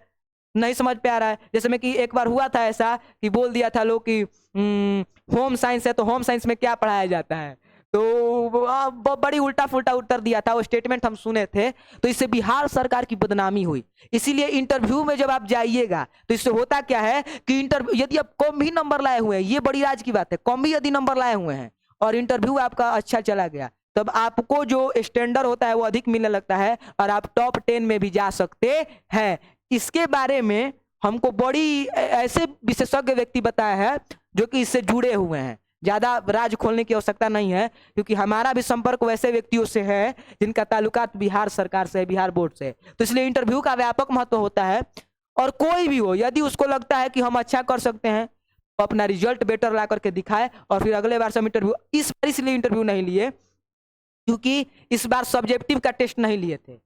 नहीं समझ पे आ रहा है। जैसे में कि एक बार हुआ था ऐसा कि बोल दिया था लोग कि होम साइंस है तो होम साइंस में क्या पढ़ाया जाता है, तो बड़ी उल्टा फुल्टा उत्तर दिया था, वो स्टेटमेंट हम सुने थे। तो इससे बिहार सरकार की बदनामी हुई। इसीलिए इंटरव्यू में जब आप जाइएगा तो इससे होता क्या है कि इंटरव्यू यदि आप कम भी नंबर लाए हुए हैं, ये बड़ी राज की बात है, कम भी यदि नंबर लाए हुए हैं और इंटरव्यू आपका अच्छा चला गया, तब आपको जो स्टैंडर्ड होता है वो अधिक मिलने लगता है और आप टॉप 10 में भी जा सकते हैं। इसके बारे में हमको बड़ी ऐसे विशेषज्ञ व्यक्ति बताया है जो कि इससे जुड़े हुए हैं। ज्यादा राज खोलने की आवश्यकता नहीं है, क्योंकि हमारा भी संपर्क वैसे व्यक्तियों से है जिनका ताल्लुकात बिहार सरकार से, बिहार बोर्ड से। तो इसलिए इंटरव्यू का व्यापक महत्व होता है। और कोई भी हो, यदि उसको लगता है कि हम अच्छा कर सकते हैं तो अपना रिजल्ट बेटर ला करके दिखाए और फिर अगले बार से हम इंटरव्यू, इस बार इसलिए इंटरव्यू नहीं लिए क्योंकि इस बार सब्जेक्टिव का टेस्ट नहीं लिए थे।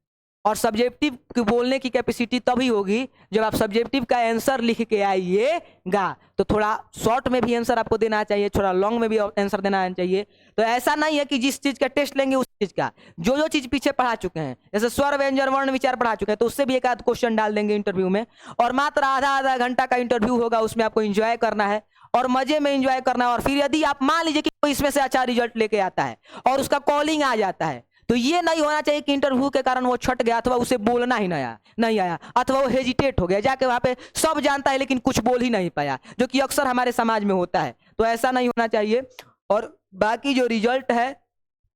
और सब्जेक्टिव की बोलने की कैपेसिटी तभी होगी जब आप सब्जेक्टिव का आंसर लिख के आइएगा। तो थोड़ा शॉर्ट में भी आंसर आपको देना चाहिए, थोड़ा लॉन्ग में भी आंसर देना चाहिए। तो ऐसा नहीं है कि जिस चीज का टेस्ट लेंगे उस चीज का, जो जो चीज पीछे पढ़ा चुके हैं, जैसे स्वर व्यंजन वर्ण विचार पढ़ा चुके हैं तो उससे भी एक आध क्वेश्चन डाल देंगे इंटरव्यू में। और मात्र आधा घंटा का इंटरव्यू होगा, उसमें आपको इंजॉय करना है और मजे में इंजॉय करना है। और फिर यदि आप मान लीजिए कि कोई इसमें से अच्छा रिजल्ट लेके आता है और उसका कॉलिंग आ जाता है, तो ये नहीं होना चाहिए कि इंटरव्यू के कारण वो छट गया अथवा उसे बोलना ही नहीं आया अथवा वो हेजिटेट हो गया, जाके वहां पे सब जानता है लेकिन कुछ बोल ही नहीं पाया, जो कि अक्सर हमारे समाज में होता है। तो ऐसा नहीं होना चाहिए। और बाकी जो रिजल्ट है,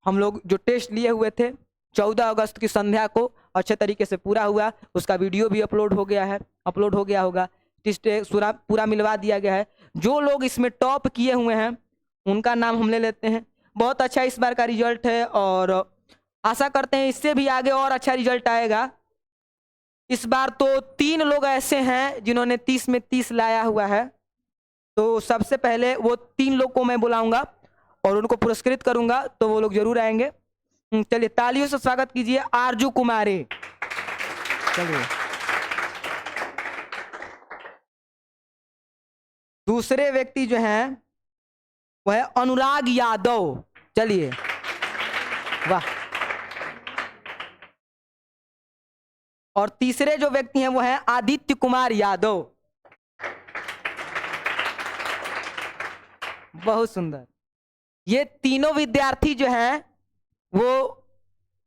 हम लोग जो टेस्ट लिए हुए थे 14 अगस्त की संध्या को अच्छे तरीके से पूरा हुआ, उसका वीडियो भी अपलोड हो गया होगा। टेस्ट पूरा मिलवा दिया गया है। जो लोग इसमें टॉप किए हुए हैं उनका नाम हम ले लेते हैं। बहुत अच्छा इस बार का रिजल्ट है और आशा करते हैं इससे भी आगे और अच्छा रिजल्ट आएगा। इस बार तो 3 लोग ऐसे हैं जिन्होंने 30 में 30 लाया हुआ है। तो सबसे पहले वो 3 लोग को मैं बुलाऊंगा और उनको पुरस्कृत करूंगा, तो वो लोग जरूर आएंगे। चलिए तालियों से स्वागत कीजिए आरजू कुमारी। चलिए दूसरे व्यक्ति जो हैं वह है अनुराग यादव। चलिए वाह। और तीसरे जो व्यक्ति हैं वो है आदित्य कुमार यादव। बहुत सुंदर। ये तीनों विद्यार्थी जो हैं वो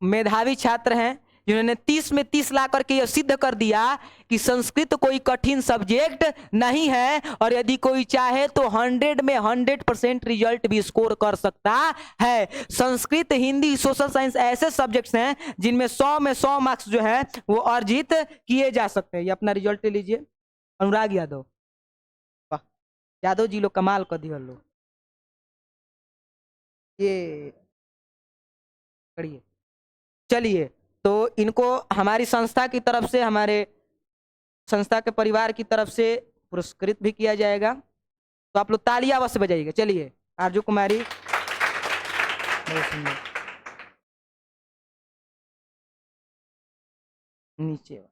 मेधावी छात्र हैं जिन्होंने 30 में 30 ला करके यह सिद्ध कर दिया कि संस्कृत कोई कठिन सब्जेक्ट नहीं है और यदि कोई चाहे तो 100 में 100% रिजल्ट भी स्कोर कर सकता है। संस्कृत, हिंदी, सोशल साइंस ऐसे सब्जेक्ट्स हैं जिनमें 100 में 100 मार्क्स जो है वो अर्जित किए जा सकते हैं। ये अपना रिजल्ट लीजिए। अनुराग यादव, वाह यादव जी लोग कमाल कर दिया लोग। ये करिए। चलिए तो इनको हमारी संस्था की तरफ से, हमारे संस्था के परिवार की तरफ से पुरस्कृत भी किया जाएगा। तो आप लोग तालियां अवश्य बजाइएगा। चलिए आरजू कुमारी, बहुत सुंदर। नीचे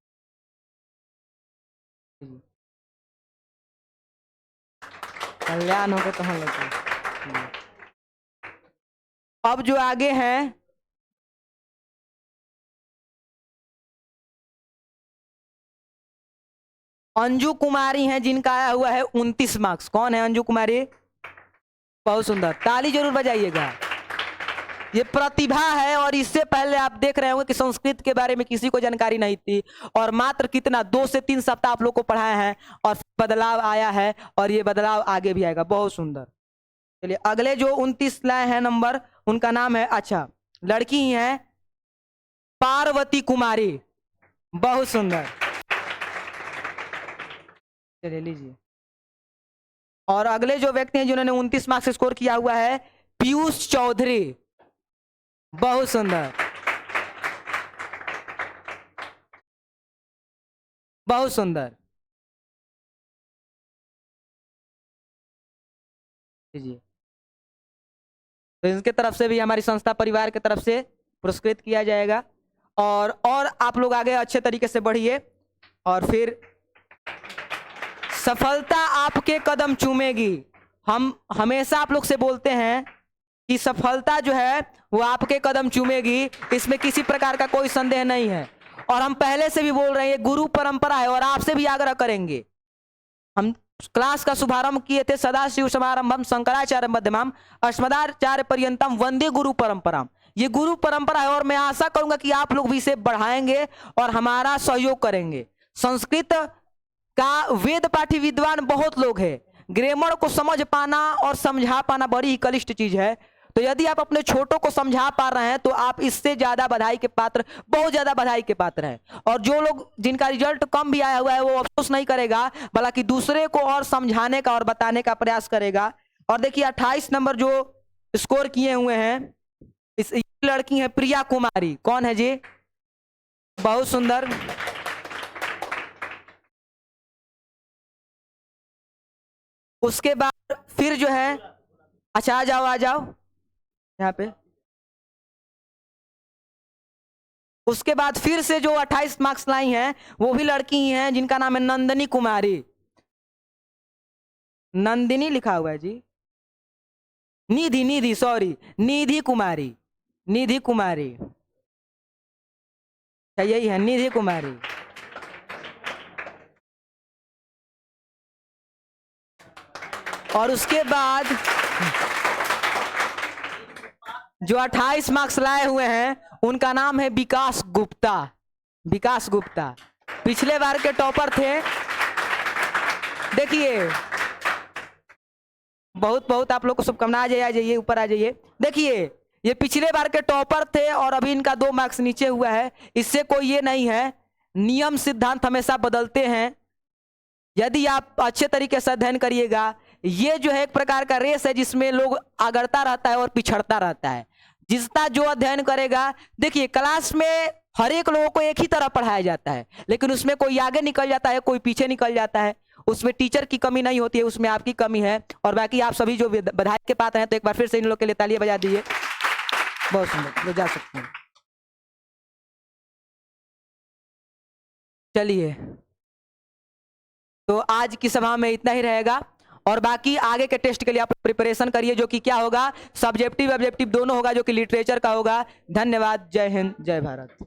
कल्याण हो गए तो हम लोग। अब जो आगे हैं अंजू कुमारी हैं जिनका आया हुआ है 29 मार्क्स। कौन है अंजू कुमारी? बहुत सुंदर, ताली जरूर बजाइएगा। ये प्रतिभा है और इससे पहले आप देख रहे होंगे कि संस्कृत के बारे में किसी को जानकारी नहीं थी और मात्र कितना 2 से 3 सप्ताह आप लोग को पढ़ाए हैं और बदलाव आया है और ये बदलाव आगे भी आएगा। बहुत सुंदर। चलिए अगले जो 29 लाए हैं नंबर, उनका नाम है, अच्छा लड़की ही है, पार्वती कुमारी। बहुत सुंदर, चलिए लीजिए। और अगले जो व्यक्ति हैं जिन्होंने 29 मार्क्स स्कोर किया हुआ है, पीयूष चौधरी, बहुत सुंदर, बहुत सुंदर, लीजिए। तो इनके तरफ से भी हमारी संस्था परिवार की तरफ से पुरस्कृत किया जाएगा। और आप लोग आगे अच्छे तरीके से बढ़िए, और फिर सफलता आपके कदम चूमेगी। हम हमेशा आप लोग से बोलते हैं कि सफलता जो है वो आपके कदम चूमेगी, इसमें किसी प्रकार का कोई संदेह नहीं है। और हम पहले से भी बोल रहे हैं, ये गुरु परंपरा है, और आपसे भी आग्रह करेंगे। हम क्लास का शुभारंभ किए थे, सदाशिव समारंभम शंकराचार्य मध्यमम अस्मदाचार्य पर्यंतम वंदे गुरु परंपरा। ये गुरु परंपरा है, और मैं आशा करूंगा कि आप लोग भी इसे बढ़ाएंगे और हमारा सहयोग करेंगे। संस्कृत का वेद पाठी विद्वान बहुत लोग हैं, ग्रामर को समझ पाना और समझा पाना बड़ी ही कलिष्ठ चीज है। तो यदि आप अपने छोटों को समझा पा रहे हैं तो आप इससे ज्यादा बधाई के पात्र, बहुत ज्यादा बधाई के पात्र हैं। और जो लोग जिनका रिजल्ट कम भी आया हुआ है वो अफसोस नहीं करेगा, बल्कि दूसरे को और समझाने का और बताने का प्रयास करेगा। और देखिए 28 नंबर जो स्कोर किए हुए हैं, इस लड़की है प्रिया कुमारी। कौन है जी? बहुत सुंदर। उसके बाद फिर जो है, अच्छा आ जाओ यहाँ पे। उसके बाद फिर से जो 28 मार्क्स लाई हैं वो भी लड़की ही हैं, जिनका नाम है नंदिनी कुमारी। नंदिनी लिखा हुआ है जी, निधि सॉरी, निधि कुमारी, निधि कुमारी, यही है निधि कुमारी। और उसके बाद जो 28 मार्क्स लाए हुए हैं उनका नाम है विकास गुप्ता। विकास गुप्ता पिछले बार के टॉपर थे। देखिए बहुत आप लोग को शुभकामनाएं। आ जाइए ऊपर आ जाइए। देखिए ये पिछले बार के टॉपर थे और अभी इनका 2 मार्क्स नीचे हुआ है। इससे कोई ये नहीं है, नियम सिद्धांत हमेशा बदलते हैं। यदि आप अच्छे तरीके से अध्ययन करिएगा, ये जो है एक प्रकार का रेस है जिसमें लोग आगड़ता रहता है और पिछड़ता रहता है। जिसका जो अध्ययन करेगा, देखिए क्लास में हर एक लोगों को एक ही तरह पढ़ाया जाता है, लेकिन उसमें कोई आगे निकल जाता है, कोई पीछे निकल जाता है। उसमें टीचर की कमी नहीं होती है, उसमें आपकी कमी है। और बाकी आप सभी जो बधाई के पात्र हैं, तो एक बार फिर से इन लोग के लिए तालियां बजा दीजिए। बहुत सुंदर, लोग जा सकते हैं। चलिए, तो आज की सभा में इतना ही रहेगा, और बाकी आगे के टेस्ट के लिए आप प्रिपरेशन करिए, जो कि क्या होगा, सब्जेक्टिव ऑब्जेक्टिव दोनों होगा, जो कि लिटरेचर का होगा। धन्यवाद। जय हिंद, जय भारत।